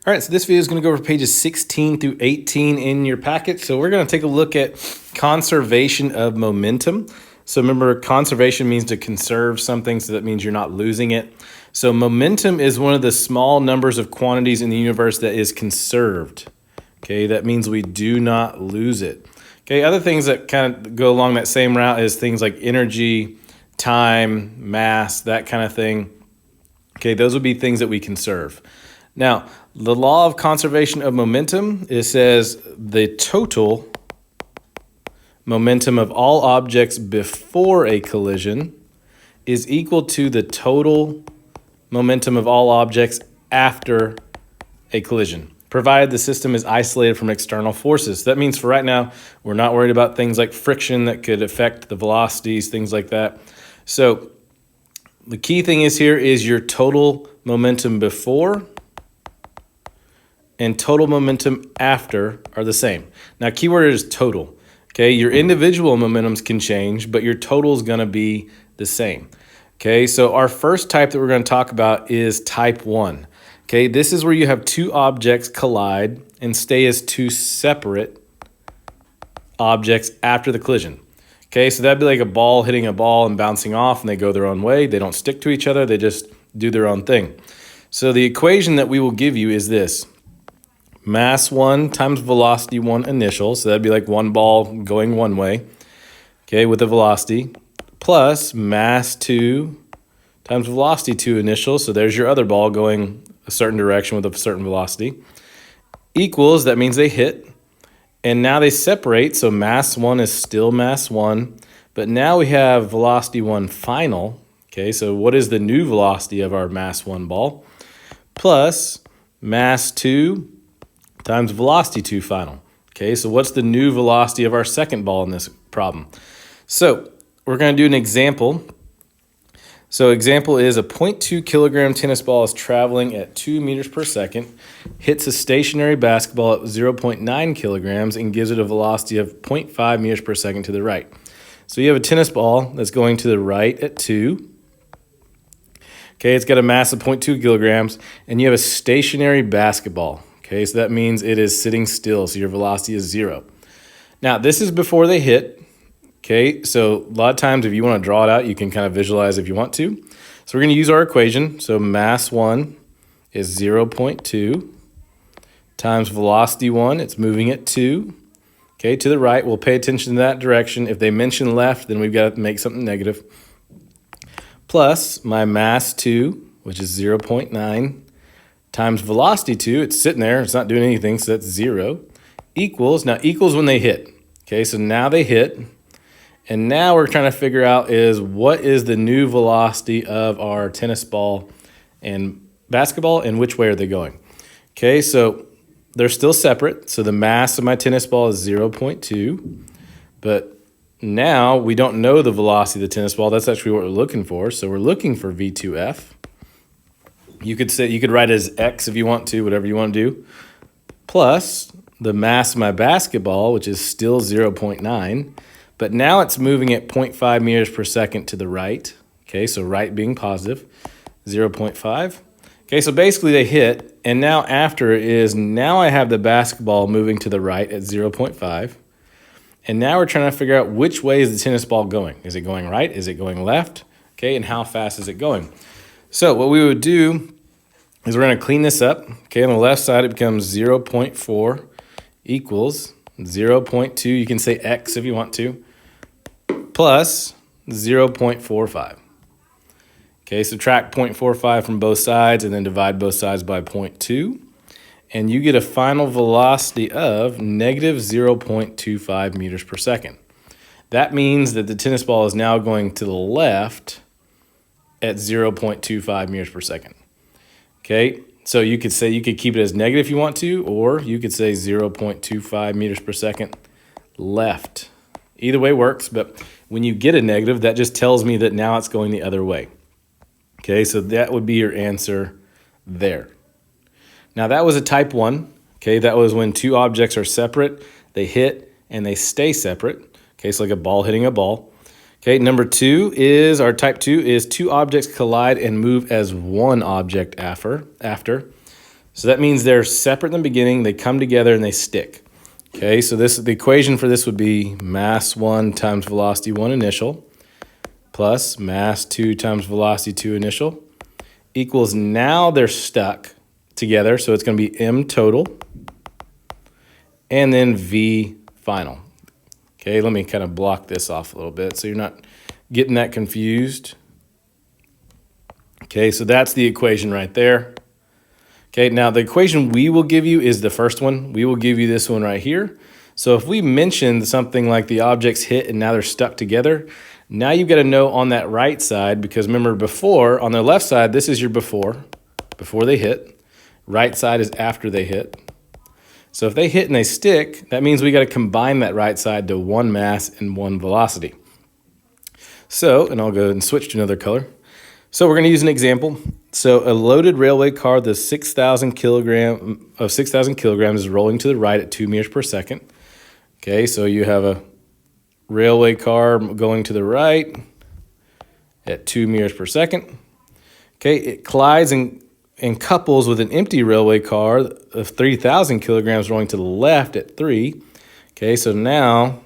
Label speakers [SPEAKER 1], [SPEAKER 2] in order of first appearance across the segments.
[SPEAKER 1] All right, so this video is going to go over pages 16 through 18 in your packet. So we're going to take a look at conservation of momentum. So remember, conservation means to conserve something, so that means you're not losing it. So momentum is one of the small numbers of quantities in the universe that is conserved. Okay, that means we do not lose it. Okay, other things that kind of go along that same route is things like energy, time, mass, that kind of thing. Okay, those would be things that we conserve. Now, the law of conservation of momentum, it says the total momentum of all objects before a collision is equal to the total momentum of all objects after a collision, provided the system is isolated from external forces. That means for right now, we're not worried about things like friction that could affect the velocities, things like that. So the key thing is here is your total momentum before and total momentum after are the same. Now, keyword is total. Okay, your individual momentums can change, but your total is going to be the same. Okay, so our first type that we're going to talk about is type 1. Okay, this is where you have two objects collide and stay as two separate objects after the collision. Okay, so that'd be like a ball hitting a ball and bouncing off, and they go their own way. They don't stick to each other. They just do their own thing. So the equation that we will give you is this. Mass 1 times velocity 1 initial, so that'd be like one ball going one way, okay, with a velocity, plus mass 2 times velocity 2 initial, so there's your other ball going a certain direction with a certain velocity, equals, that means they hit, and now they separate, so mass 1 is still mass 1, but now we have velocity 1 final, okay, so what is the new velocity of our mass 1 ball, plus mass 2 times velocity 2 final. Okay, so what's the new velocity of our second ball in this problem? So we're going to do an example. So example is a 0.2 kilogram tennis ball is traveling at 2 meters per second, hits a stationary basketball at 0.9 kilograms, and gives it a velocity of 0.5 meters per second to the right. So you have a tennis ball that's going to the right at 2. Okay, it's got a mass of 0.2 kilograms, and you have a stationary basketball. Okay, so that means it is sitting still, so your velocity is 0. Now, this is before they hit. Okay, so a lot of times if you want to draw it out, you can kind of visualize if you want to. So we're going to use our equation. So mass 1 is 0.2 times velocity 1. It's moving at 2. Okay, to the right. We'll pay attention to that direction. If they mention left, then we've got to make something negative. Plus my mass 2, which is 0.9. times velocity 2, it's sitting there, it's not doing anything, so that's 0, equals, now equals when they hit. Okay, so now they hit, and now we're trying to figure out is what is the new velocity of our tennis ball and basketball, and which way are they going? Okay, so they're still separate, so the mass of my tennis ball is 0.2, but now we don't know the velocity of the tennis ball. That's actually what we're looking for, so we're looking for V2F. You could write it as X if you want to, whatever you want to do, plus the mass of my basketball, which is still 0.9, but now it's moving at 0.5 meters per second to the right. Okay, so right being positive, 0.5. Okay, so basically they hit, and now after is now I have the basketball moving to the right at 0.5, and now we're trying to figure out which way is the tennis ball going. Is it going right? Is it going left? Okay, and how fast is it going? So what we would do is we're going to clean this up. Okay, on the left side, it becomes 0.4 equals 0.2. You can say X if you want to, plus 0.45. Okay, subtract 0.45 from both sides and then divide both sides by 0.2. And you get a final velocity of negative 0.25 meters per second. That means that the tennis ball is now going to the left at 0.25 meters per second. Okay, so you could keep it as negative if you want to, or you could say 0.25 meters per second left. Either way works, but when you get a negative, that just tells me that now it's going the other way. Okay, so that would be your answer there. Now that was a type 1. Okay, that was when two objects are separate, they hit, and they stay separate. Okay, so like a ball hitting a ball. Okay, number 2 is, our type 2 is two objects collide and move as one object after. So that means they're separate in the beginning, they come together and they stick. Okay, so the equation for this would be mass 1 times velocity 1 initial plus mass 2 times velocity 2 initial equals, now they're stuck together, so it's going to be m total and then v final. Okay, let me kind of block this off a little bit so you're not getting that confused. Okay, so that's the equation right there. Okay, now the equation we will give you is the first one. We will give you this one right here. So if we mentioned something like the objects hit and now they're stuck together, now you've got to know on that right side, because remember before, on the left side, this is your before they hit. Right side is after they hit. So if they hit and they stick, that means we got to combine that right side to one mass and one velocity. So, and I'll go and switch to another color. So we're going to use an example. So a loaded railway car, the 6,000 kilograms is rolling to the right at 2 meters per second. Okay, so you have a railway car going to the right at 2 meters per second. Okay, it collides and couples with an empty railway car of 3,000 kilograms rolling to the left at 3. Okay, so now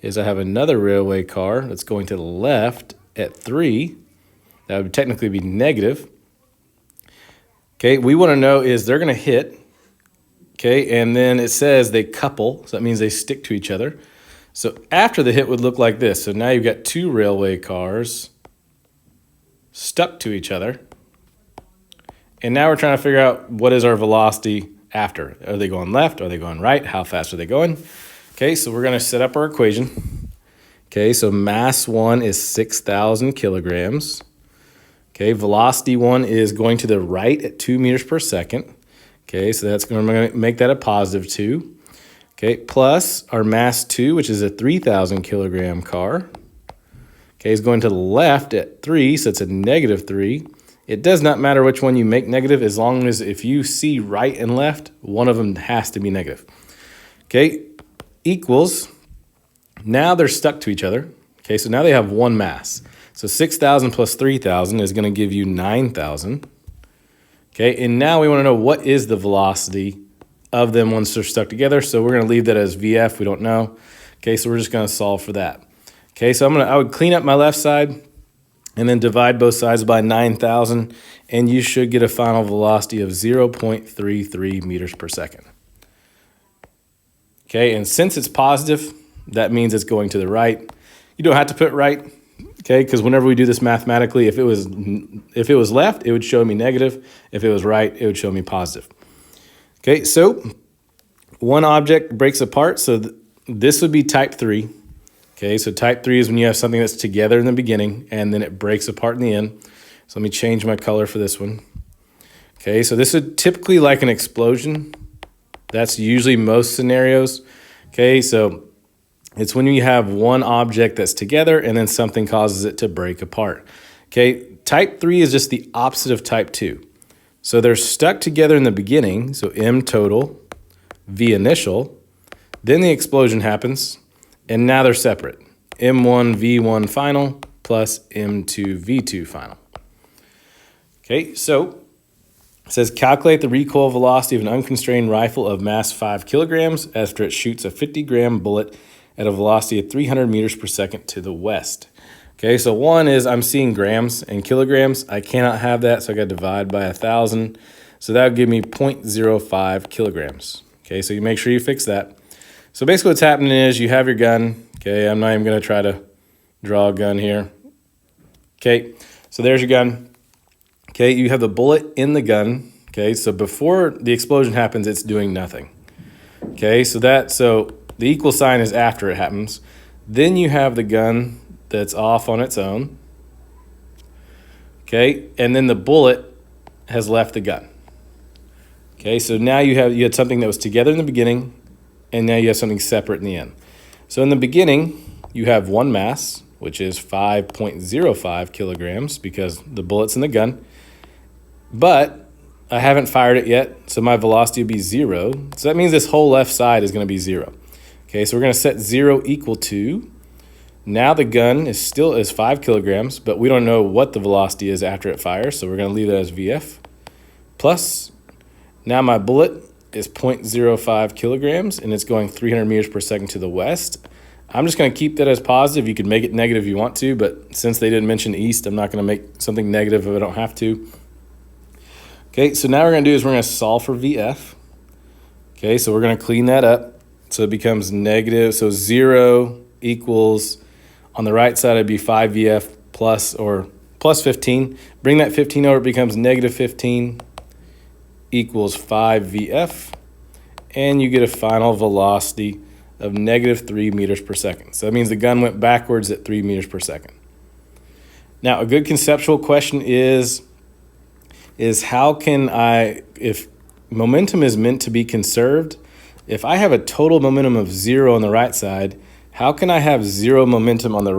[SPEAKER 1] is I have another railway car that's going to the left at 3. That would technically be negative. Okay, we want to know is they're going to hit. Okay, and then it says they couple, so that means they stick to each other. So after the hit would look like this. So now you've got two railway cars stuck to each other. And now we're trying to figure out what is our velocity after. Are they going left? Are they going right? How fast are they going? Okay, so we're going to set up our equation. Okay, so mass 1 is 6,000 kilograms. Okay, velocity 1 is going to the right at 2 meters per second. Okay, so that's going to make that a positive 2. Okay, plus our mass 2, which is a 3,000 kilogram car. Okay, is going to the left at 3, so it's a negative 3. It does not matter which one you make negative, as long as if you see right and left, one of them has to be negative. Okay, equals, now they're stuck to each other. Okay, so now they have one mass. So 6,000 plus 3,000 is going to give you 9,000. Okay, and now we want to know what is the velocity of them once they're stuck together. So we're going to leave that as VF. We don't know. Okay, so we're just going to solve for that. Okay, so I would clean up my left side and then divide both sides by 9,000, and you should get a final velocity of 0.33 meters per second. Okay, and since it's positive, that means it's going to the right. You don't have to put right, okay, because whenever we do this mathematically, if it was left, it would show me negative. If it was right, it would show me positive. Okay, so one object breaks apart, so this would be type 3. Okay, so type 3 is when you have something that's together in the beginning and then it breaks apart in the end. So let me change my color for this one. Okay, so this is typically like an explosion. That's usually most scenarios. Okay, so it's when you have one object that's together and then something causes it to break apart. Okay, type 3 is just the opposite of type 2. So they're stuck together in the beginning, so M total, V initial, then the explosion happens, and now they're separate. M1, V1 final plus M2, V2 final. Okay, so it says calculate the recoil velocity of an unconstrained rifle of mass 5 kilograms after it shoots a 50-gram bullet at a velocity of 300 meters per second to the west. Okay, so one is I'm seeing grams and kilograms. I cannot have that, so I got to divide by 1,000. So that would give me 0.05 kilograms. Okay, so you make sure you fix that. So basically what's happening is you have your gun. Okay, I'm not even going to try to draw a gun here. Okay, so there's your gun. Okay, you have the bullet in the gun. Okay, so before the explosion happens, it's doing nothing. Okay, so the equal sign is after it happens. Then you have the gun that's off on its own. Okay, and then the bullet has left the gun. Okay, so now you had something that was together in the beginning, and now you have something separate in the end. So in the beginning, you have one mass, which is 5.05 kilograms because the bullet's in the gun. But I haven't fired it yet, so my velocity will be 0. So that means this whole left side is going to be 0. Okay, so we're going to set 0 equal to, now the gun is 5 kilograms, but we don't know what the velocity is after it fires, so we're going to leave that as VF. Plus, Now my bullet is 0.05 kilograms, and it's going 300 meters per second to the west. I'm just going to keep that as positive. You can make it negative if you want to, but since they didn't mention east, I'm not going to make something negative if I don't have to. Okay, so now what we're going to do is we're going to solve for VF. Okay, so we're going to clean that up. So it becomes negative. So 0 equals, on the right side, it'd be 5 VF plus 15. Bring that 15 over, it becomes negative 15 equals 5 VF. And you get a final velocity of negative 3 meters per second. So that means the gun went backwards at 3 meters per second. Now, a good conceptual question is how can I, if momentum is meant to be conserved, if I have a total momentum of 0 on the right side, how can I have 0 momentum on the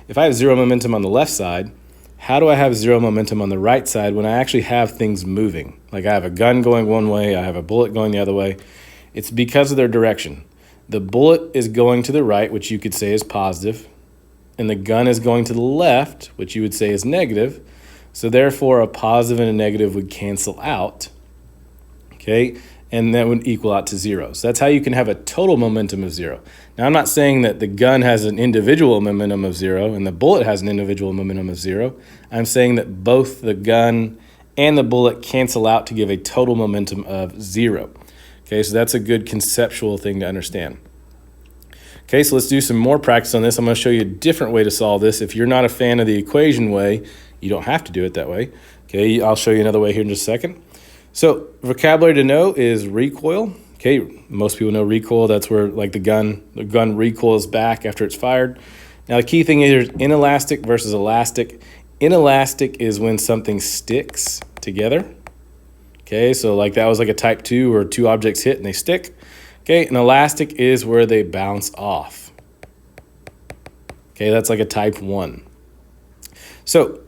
[SPEAKER 1] if I have 0 momentum on the left side, how do I have 0 momentum on the right side when I actually have things moving? Like I have a gun going one way, I have a bullet going the other way. It's because of their direction. The bullet is going to the right, which you could say is positive, and the gun is going to the left, which you would say is negative. So therefore, a positive and a negative would cancel out, okay? And that would equal out to 0. So that's how you can have a total momentum of 0. Now, I'm not saying that the gun has an individual momentum of 0 and the bullet has an individual momentum of 0. I'm saying that both the gun and the bullet cancel out to give a total momentum of 0. Okay, so that's a good conceptual thing to understand. Okay, so let's do some more practice on this. I'm going to show you a different way to solve this. If you're not a fan of the equation way, you don't have to do it that way. Okay, I'll show you another way here in just a second. So vocabulary to know is recoil. Okay, most people know recoil. That's where like the gun recoils back after it's fired. Now the key thing is inelastic versus elastic. Inelastic is when something sticks together. Okay, so like that was like a type 2 where two objects hit and they stick. Okay, and elastic is where they bounce off. Okay, that's like a type 1. So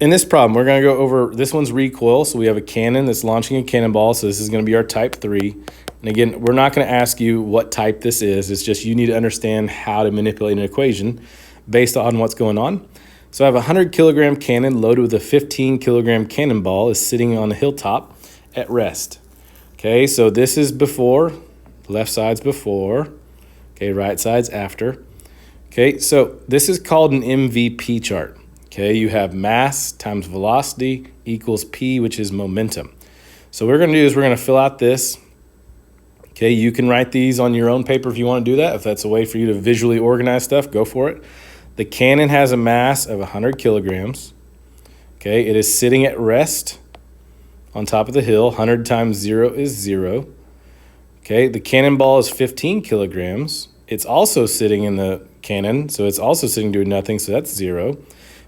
[SPEAKER 1] in this problem, we're going to go over, this one's recoil. So we have a cannon that's launching a cannonball. So this is going to be our type 3. And again, we're not going to ask you what type this is. It's just you need to understand how to manipulate an equation based on what's going on. So I have a 100 kilogram cannon loaded with a 15 kilogram cannonball is sitting on a hilltop at rest. Okay, so this is before, left side's before, okay, right side's after. Okay, so this is called an MVP chart. Okay, you have mass times velocity equals P, which is momentum. So what we're going to do is we're going to fill out this. Okay, you can write these on your own paper if you want to do that. If that's a way for you to visually organize stuff, go for it. The cannon has a mass of 100 kilograms. Okay, it is sitting at rest on top of the hill. 100 times 0 is 0. Okay, the cannonball is 15 kilograms. It's also sitting in the cannon, so it's also sitting doing nothing, so that's 0.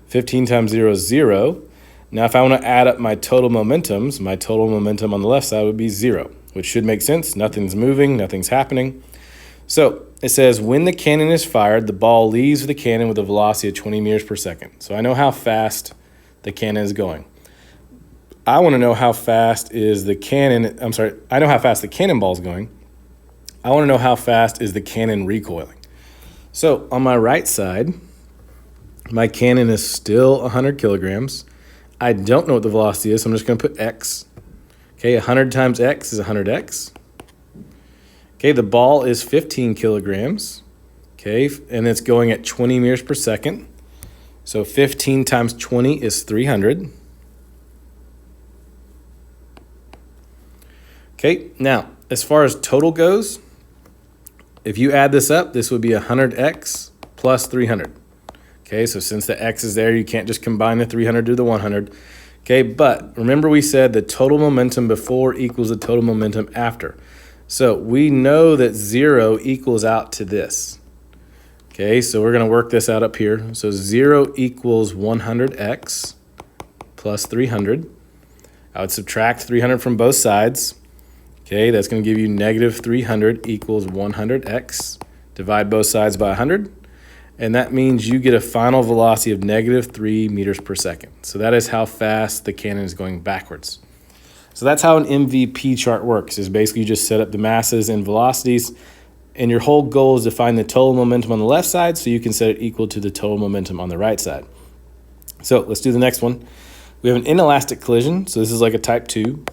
[SPEAKER 1] 15 times 0 is 0. Now, if I want to add up my total momentums, my total momentum on the left side would be 0, which should make sense. Nothing's moving, nothing's happening. So it says when the cannon is fired, the ball leaves the cannon with a velocity of 20 meters per second. So I know how fast the cannon is going. I want to know how fast is the cannon, I know how fast the cannonball is going. I want to know how fast is the cannon recoiling. So on my right side, my cannon is still 100 kilograms. I don't know what the velocity is, so I'm just going to put x. Okay, 100 times x is 100x. Okay, the ball is 15 kilograms. Okay, and it's going at 20 meters per second. So 15 times 20 is 300. Okay, now, as far as total goes, if you add this up, this would be 100x plus 300. Okay, so since the x is there, you can't just combine the 300 to the 100. Okay, but remember we said the total momentum before equals the total momentum after. So we know that 0 equals out to this. Okay, so we're going to work this out up here. So 0 equals 100x plus 300. I would subtract 300 from both sides. Okay, that's going to give you negative 300 equals 100x. Divide both sides by 100. And that means you get a final velocity of negative 3 meters per second. So that is how fast the cannon is going backwards. So that's how an MVP chart works, is basically you just set up the masses and velocities, and your whole goal is to find the total momentum on the left side so you can set it equal to the total momentum on the right side. So let's do the next one. We have an inelastic collision, so this is like a type 2.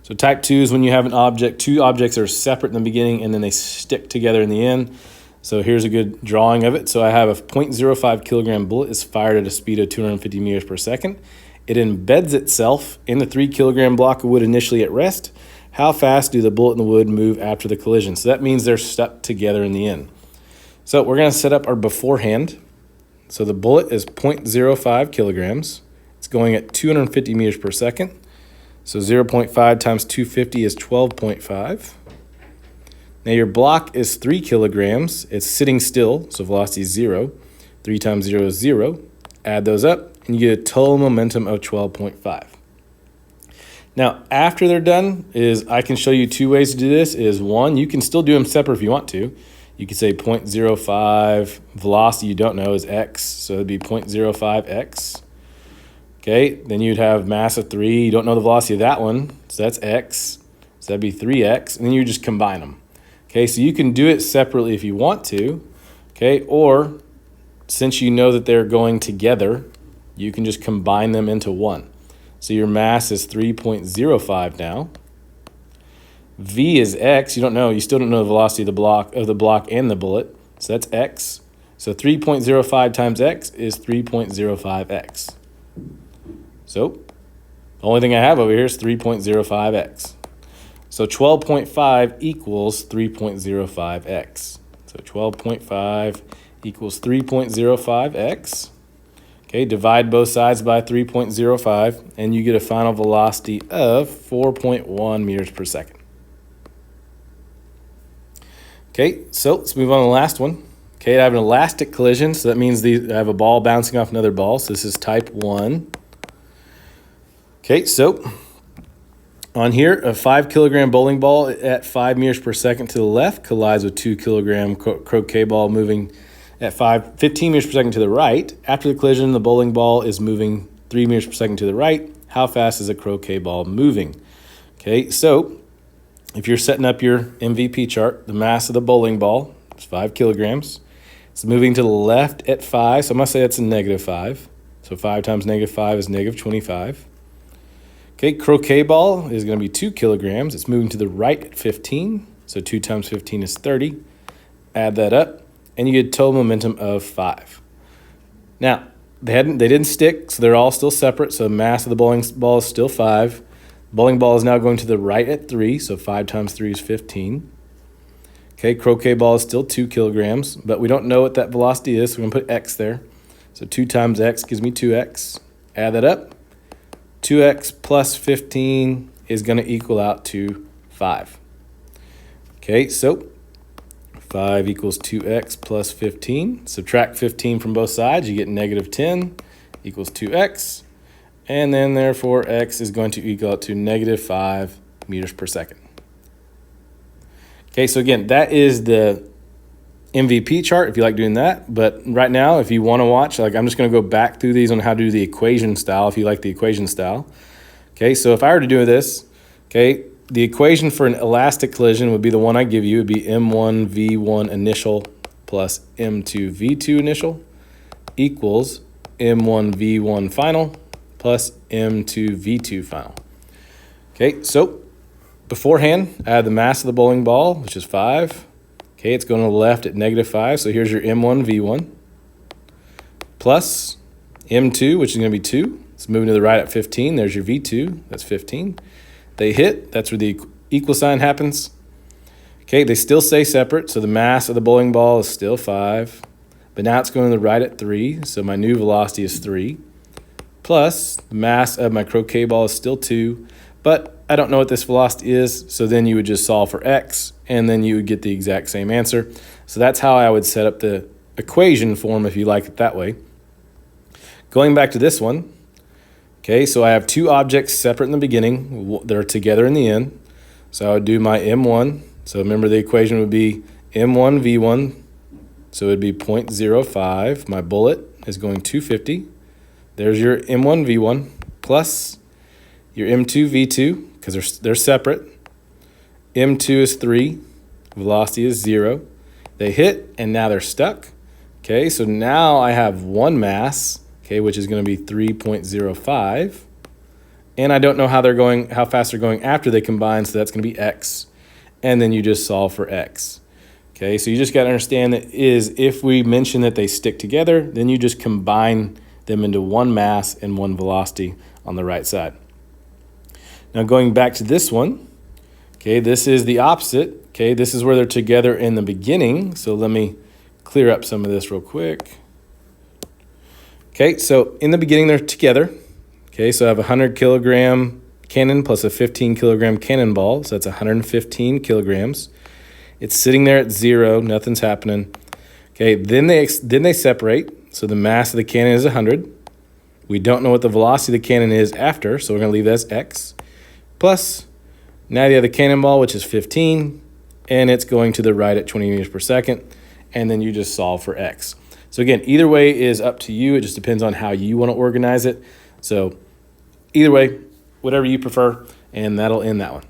[SPEAKER 1] So type 2 is when you have an object, two objects are separate in the beginning and then they stick together in the end. So here's a good drawing of it. So I have a 0.05 kilogram bullet is fired at a speed of 250 meters per second. It embeds itself in the 3 kilogram block of wood initially at rest. How fast do the bullet and the wood move after the collision? So that means they're stuck together in the end. So we're going to set up our beforehand. So the bullet is 0.05 kilograms. It's going at 250 meters per second. So 0.5 times 250 is 12.5. Now your block is 3 kilograms. It's sitting still, so velocity is 0. 3 times 0 is 0. Add those up, and you get a total momentum of 12.5. Now, after they're done, I can show you two ways to do this. One, you can still do them separate if you want to. You could say 0.05 velocity you don't know is x, so it'd be 0.05x. Okay, then you'd have mass of 3. You don't know the velocity of that one, so that's x. So that'd be 3x, and then you just combine them. Okay, so you can do it separately if you want to. Okay, or since you know that they're going together, you can just combine them into one. So your mass is 3.05 now. V is x. You don't know. You still don't know the velocity of the block and the bullet. So that's x. So 3.05 times x is 3.05x. So the only thing I have over here is 3.05x. So 12.5 equals 3.05x. So 12.5 equals 3.05x. Okay, divide both sides by 3.05, and you get a final velocity of 4.1 meters per second. Okay, so let's move on to the last one. Okay, I have an elastic collision, so that means I have a ball bouncing off another ball, so this is type 1. Okay, so on here, a 5 kilogram bowling ball at 5 meters per second to the left collides with 2 kilogram croquet ball moving at 15 meters per second to the right. After the collision, the bowling ball is moving 3 meters per second to the right. How fast is a croquet ball moving? Okay, so if you're setting up your MVP chart, the mass of the bowling ball is 5 kilograms. It's moving to the left at 5, so I'm going to say it's a -5. So 5 times -5 is -25. Okay, croquet ball is going to be 2 kilograms. It's moving to the right at 15, so 2 times 15 is 30. Add that up, and you get a total momentum of 5. Now, they didn't stick, so they're all still separate, so the mass of the bowling ball is still 5. Bowling ball is now going to the right at 3, so 5 times 3 is 15. Okay, croquet ball is still 2 kilograms, but we don't know what that velocity is, so we're going to put x there. So 2 times x gives me 2x. Add that up. 2x plus 15 is going to equal out to 5. Okay, so 5 equals 2x plus 15. Subtract 15 from both sides, you get -10 equals 2x. And then therefore x is going to equal out to -5 meters per second. Okay, so again, that is the MVP chart if you like doing that. But right now, if you want to watch, I'm just going to go back through these on how to do the equation style if you like the equation style. Okay, so if I were to do this, okay, the equation for an elastic collision would be the one I give you. It would be M1 V1 initial plus M2 V2 initial equals M1 V1 final plus M2 V2 final. Okay, so beforehand, I have the mass of the bowling ball, which is 5. Okay, it's going to the left at -5, so here's your M1 V1 plus M2, which is going to be 2. It's moving to the right at 15. There's your V2, that's 15. They hit, that's where the equal sign happens. Okay, they still stay separate, so the mass of the bowling ball is still 5. But now it's going to the right at 3, so my new velocity is 3. Plus, the mass of my croquet ball is still 2. But I don't know what this velocity is, so then you would just solve for x, and then you would get the exact same answer. So that's how I would set up the equation form if you like it that way. Going back to this one, okay, so I have two objects separate in the beginning. They're together in the end. So I would do my M1. So remember the equation would be M1 V1. So it would be 0.05. My bullet is going 250. There's your M1 V1 plus your M2 V2, because they're separate. M2 is 3. Velocity is 0. They hit, and now they're stuck. Okay, so now I have one mass, okay, which is going to be 3.05. and I don't know how fast they're going after they combine, so that's going to be x. And then you just solve for x. Okay, so you just got to understand that if we mention that they stick together, then you just combine them into one mass and one velocity on the right side. Now going back to this one, okay, this is the opposite. Okay, this is where they're together in the beginning. So let me clear up some of this real quick. Okay, so in the beginning they're together. Okay, so I have a 100 kilogram cannon plus a 15 kilogram cannonball. So that's 115 kilograms. It's sitting there at 0, nothing's happening. Okay, then they separate. So the mass of the cannon is 100. We don't know what the velocity of the cannon is after, so we're going to leave that as x. Plus, now you have the cannonball, which is 15, and it's going to the right at 20 meters per second, and then you just solve for x. So again, either way is up to you. It just depends on how you want to organize it. So either way, whatever you prefer, and that'll end that one.